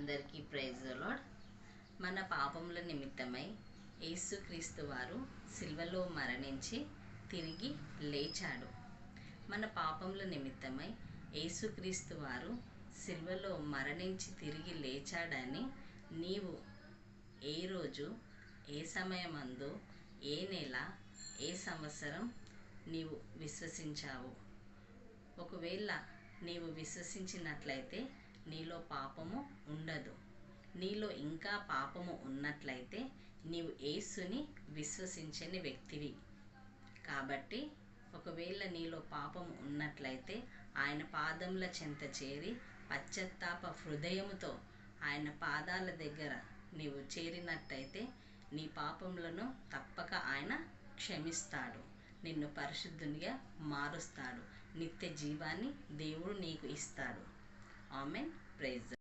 అందరికీ praise the lord. మన పాపముల నిమిత్తమై యేసుక్రీస్తు వారు సిలువలో మరణించి తిరిగి లేచాడు. మన పాపముల నిమిత్తమై యేసుక్రీస్తు వారు సిలువలో మరణించి తిరిగి లేచాడని నీవు ఏ రోజు, ఏ సమయమందు, ఏ నెల, ఏ సంవత్సరం నీవు విశ్వసించావు? ఒకవేళ నీవు విశ్వసించినట్లయితే నీలో పాపము ఉండదు. నీలో ఇంకా పాపము ఉన్నట్లయితే నీవు యేసుని విశ్వసించని వ్యక్తివి. కాబట్టి ఒకవేళ నీలో పాపము ఉన్నట్లయితే ఆయన పాదముల చెంత చేరి పశ్చాత్తాప హృదయముతో ఆయన పాదాల దగ్గర నీవు చేరినట్టయితే నీ పాపములను తప్పక ఆయన క్షమిస్తాడు. నిన్ను పరిశుద్ధునిగా మారుస్తాడు. నిత్య జీవాన్ని దేవుడు నీకు ఇస్తాడు. ఆమెన్. ప్రైజ్.